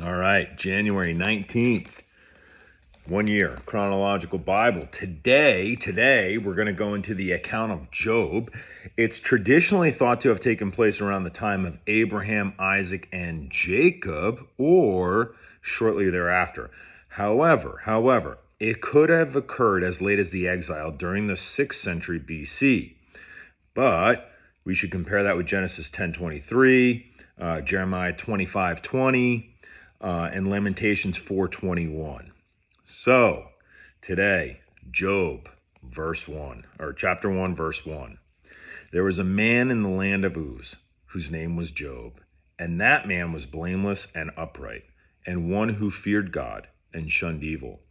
All right, January 19th, 1 year, Chronological Bible. Today, we're going to go into the account of Job. It's traditionally thought to have taken place around the time of Abraham, Isaac, and Jacob, or shortly thereafter. However, it could have occurred as late as the exile during the 6th century BC. But we should compare that with Genesis 10:23, Jeremiah 25:20, and Lamentations 4:21. So today, Job, chapter 1, verse 1. There was a man in the land of Uz, whose name was Job, and that man was blameless and upright, and one who feared God and shunned evil.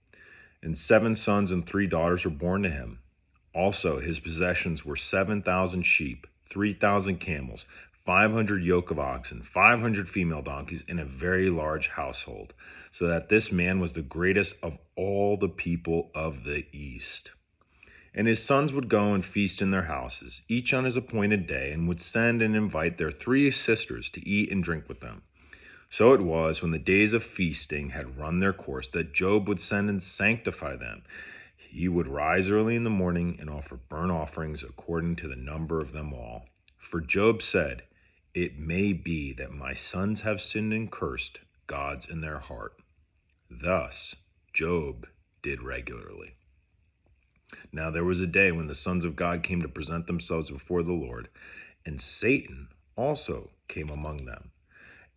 And 7 sons and 3 daughters were born to him. Also, his possessions were 7,000 sheep, 3,000 camels, 500 yoke of oxen, 500 female donkeys, and a very large household, so that this man was the greatest of all the people of the East. And his sons would go and feast in their houses, each on his appointed day, and would send and invite their 3 sisters to eat and drink with them. So it was, when the days of feasting had run their course, that Job would send and sanctify them. He would rise early in the morning and offer burnt offerings according to the number of them all. For Job said, "It may be that my sons have sinned and cursed gods in their heart." Thus Job did regularly. Now there was a day when the sons of God came to present themselves before the Lord, and Satan also came among them.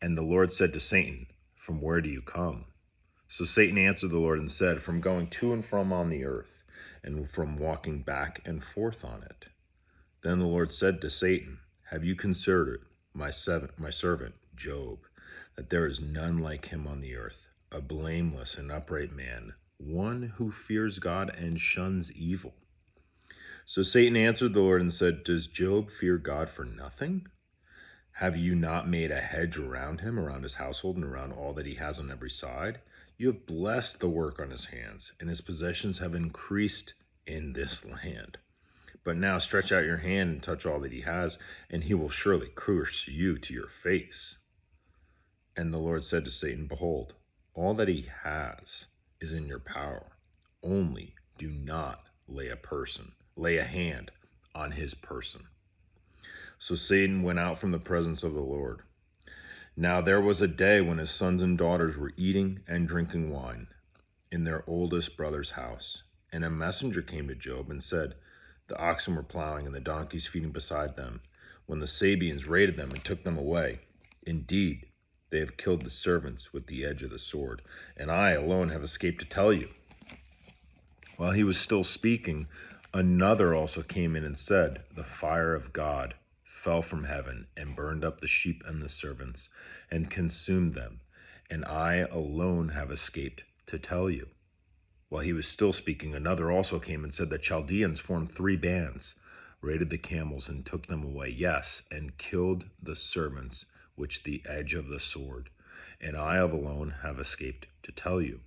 And the Lord said to Satan, "From where do you come?" So Satan answered the Lord and said, "From going to and from on the earth, and from walking back and forth on it." Then the Lord said to Satan, "Have you considered my servant Job, that there is none like him on the earth, a blameless and upright man, one who fears God and shuns evil?" So Satan answered the Lord and said, "Does Job fear God for nothing? Have you not made a hedge around him, around his household, and around all that he has on every side? You have blessed the work on his hands, and his possessions have increased in this land. But now stretch out your hand and touch all that he has, and he will surely curse you to your face." And the Lord said to Satan, "Behold, all that he has is in your power. Only do not lay a hand on his person." So Satan went out from the presence of the Lord. Now there was a day when his sons and daughters were eating and drinking wine in their oldest brother's house. And a messenger came to Job and said, "The oxen were plowing and the donkeys feeding beside them, when the Sabeans raided them and took them away. Indeed, they have killed the servants with the edge of the sword, and I alone have escaped to tell you." While he was still speaking, another also came in and said, "The fire of God fell from heaven and burned up the sheep and the servants and consumed them, and I alone have escaped to tell you." While he was still speaking, another also came and said, "The Chaldeans formed 3 bands, raided the camels and took them away, yes, and killed the servants with the edge of the sword, and I alone have escaped to tell you."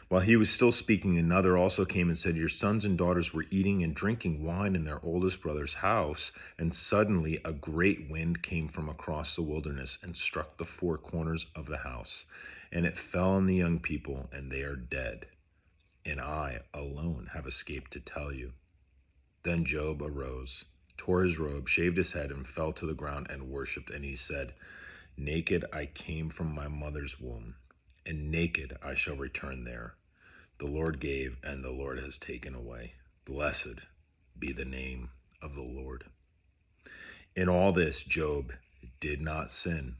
While he was still speaking, another also came and said, "Your sons and daughters were eating and drinking wine in their oldest brother's house, and suddenly a great wind came from across the wilderness and struck the 4 corners of the house, and it fell on the young people, and they are dead. And I alone have escaped to tell you." Then Job arose, tore his robe, shaved his head, and fell to the ground and worshipped. And he said, "Naked I came from my mother's womb, and naked I shall return there. The Lord gave, and the Lord has taken away. Blessed be the name of the Lord." In all this, Job did not sin,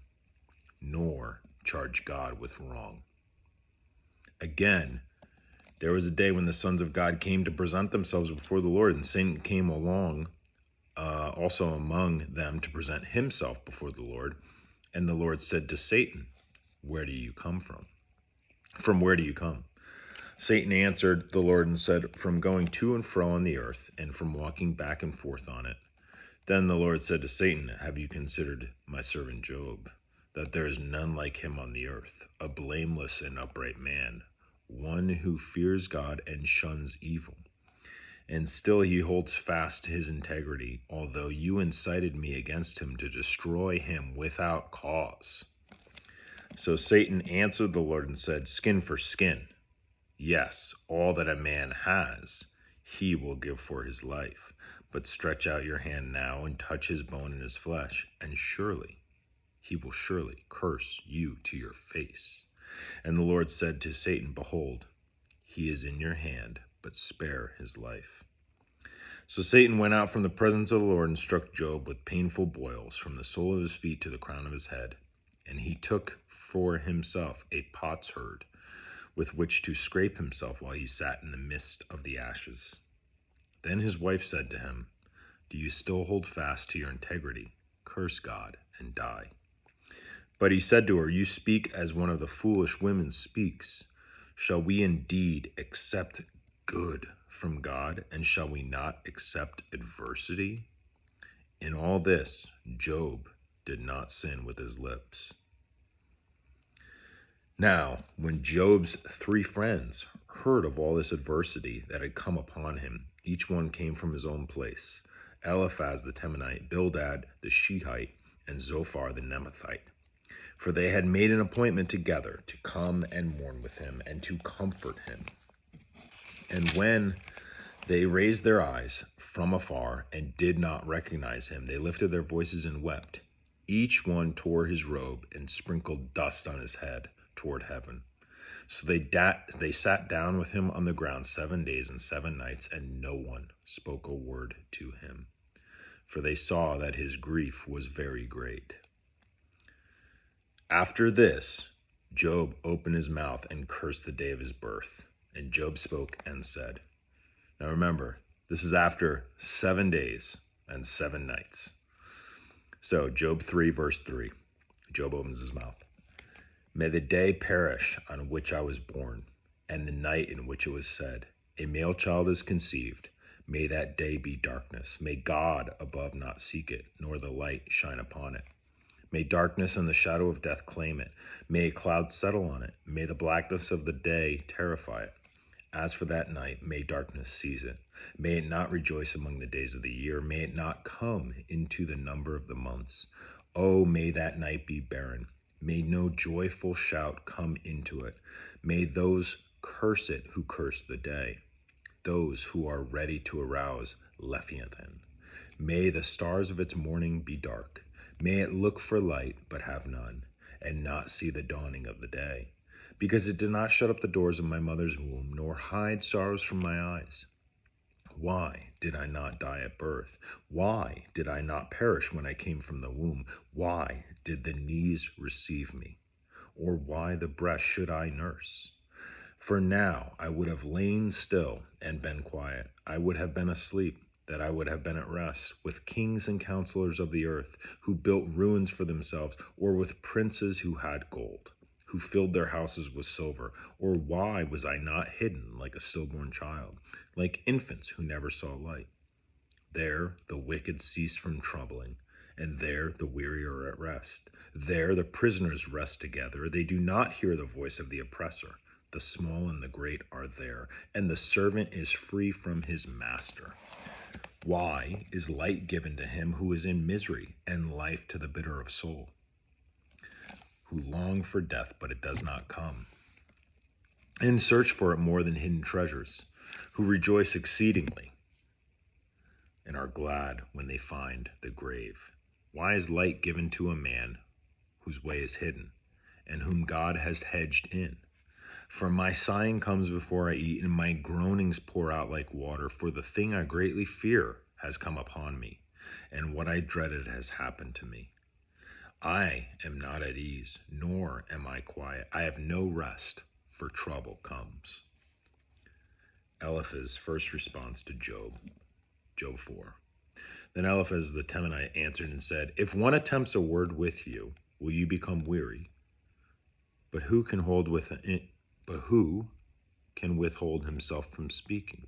nor charge God with wrong. Again, there was a day when the sons of God came to present themselves before the Lord, and Satan came along also among them to present himself before the Lord. And the Lord said to Satan, "Where do you come from? From where do you come?" Satan answered the Lord and said, "From going to and fro on the earth, and from walking back and forth on it." Then the Lord said to Satan, "Have you considered my servant Job, that there is none like him on the earth, a blameless and upright man, one who fears God and shuns evil? And still he holds fast to his integrity, although you incited me against him to destroy him without cause." So Satan answered the Lord and said, "Skin for skin. Yes, all that a man has, he will give for his life. But stretch out your hand now and touch his bone and his flesh, and he will surely curse you to your face." And the Lord said to Satan, "Behold, he is in your hand, but spare his life." So Satan went out from the presence of the Lord and struck Job with painful boils from the sole of his feet to the crown of his head. And he took for himself a potsherd with which to scrape himself while he sat in the midst of the ashes. Then his wife said to him, "Do you still hold fast to your integrity? Curse God and die." But he said to her, "You speak as one of the foolish women speaks. Shall we indeed accept good from God, and shall we not accept adversity?" In all this, Job did not sin with his lips. Now, when Job's 3 friends heard of all this adversity that had come upon him, each one came from his own place: Eliphaz the Temanite, Bildad the Shihite, and Zophar the Naamathite. For they had made an appointment together to come and mourn with him and to comfort him. And when they raised their eyes from afar and did not recognize him, they lifted their voices and wept. Each one tore his robe and sprinkled dust on his head toward heaven. So they sat down with him on the ground 7 days and 7 nights, and no one spoke a word to him, for they saw that his grief was very great. After this, Job opened his mouth and cursed the day of his birth. And Job spoke and said, now remember, this is after 7 days and 7 nights. So Job 3, verse 3, Job opens his mouth. "May the day perish on which I was born, and the night in which it was said, a male child is conceived. May that day be darkness. May God above not seek it, nor the light shine upon it. May darkness and the shadow of death claim it. May a cloud settle on it. May the blackness of the day terrify it. As for that night, may darkness seize it. May it not rejoice among the days of the year. May it not come into the number of the months. Oh, may that night be barren. May no joyful shout come into it. May those curse it who curse the day, those who are ready to arouse Leviathan. May the stars of its morning be dark. May it look for light, but have none, and not see the dawning of the day. Because it did not shut up the doors of my mother's womb, nor hide sorrows from my eyes. Why did I not die at birth? Why did I not perish when I came from the womb? Why did the knees receive me? Or why the breast should I nurse? For now I would have lain still and been quiet. I would have been asleep, that I would have been at rest, with kings and counselors of the earth, who built ruins for themselves, or with princes who had gold, who filled their houses with silver. Or why was I not hidden like a stillborn child, like infants who never saw light? There the wicked cease from troubling, and there the weary are at rest. There the prisoners rest together. They do not hear the voice of the oppressor. The small and the great are there, and the servant is free from his master. Why is light given to him who is in misery, and life to the bitter of soul, who long for death, but it does not come, and search for it more than hidden treasures, who rejoice exceedingly and are glad when they find the grave? Why is light given to a man whose way is hidden, and whom God has hedged in? For my sighing comes before I eat, and my groanings pour out like water. For the thing I greatly fear has come upon me, and what I dreaded has happened to me. I am not at ease, nor am I quiet. I have no rest, for trouble comes. Eliphaz's first response to Job, Job 4. Then Eliphaz the Temanite answered and said, "If one attempts a word with you, will you become weary? But who can withhold himself from speaking?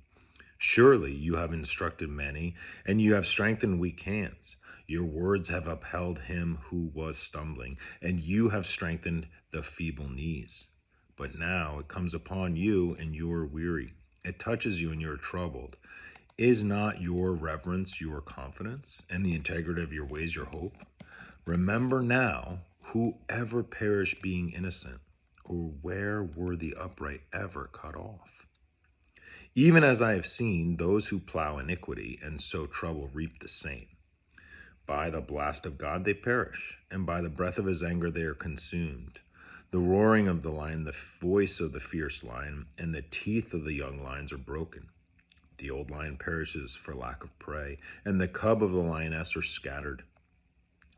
Surely you have instructed many, and you have strengthened weak hands. Your words have upheld him who was stumbling, and you have strengthened the feeble knees. But now it comes upon you, and you are weary. It touches you, and you are troubled. Is not your reverence your confidence, and the integrity of your ways your hope? Remember now Who ever perished being innocent? Or where were the upright ever cut off? Even as I have seen, those who plow iniquity and sow trouble reap the same. By the blast of God they perish, and by the breath of his anger they are consumed. The roaring of the lion, the voice of the fierce lion, and the teeth of the young lions are broken. The old lion perishes for lack of prey, and the cub of the lioness are scattered.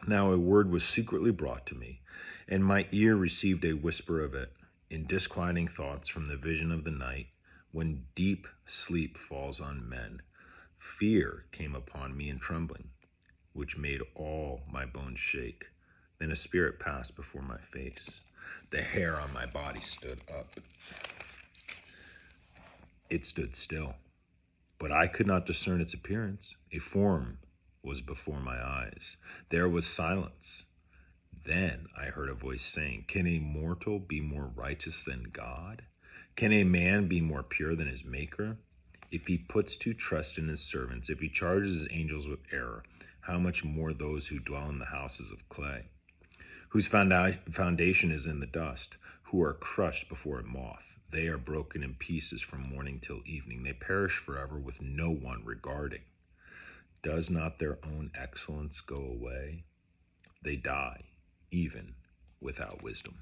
Now a word was secretly brought to me, and my ear received a whisper of it, in disquieting thoughts from the vision of the night, when deep sleep falls on men. Fear came upon me in trembling, which made all my bones shake. Then a spirit passed before my face. The hair on my body stood up. It stood still, but I could not discern its appearance. A form was before my eyes. There was silence. Then I heard a voice saying, "Can a mortal be more righteous than God? Can a man be more pure than his maker? If he puts to trust in his servants, if he charges his angels with error, how much more those who dwell in the houses of clay, whose foundation is in the dust, who are crushed before a moth. They are broken in pieces from morning till evening. They perish forever with no one regarding. Does not their own excellence go away? They die, even without wisdom."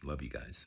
Love you guys.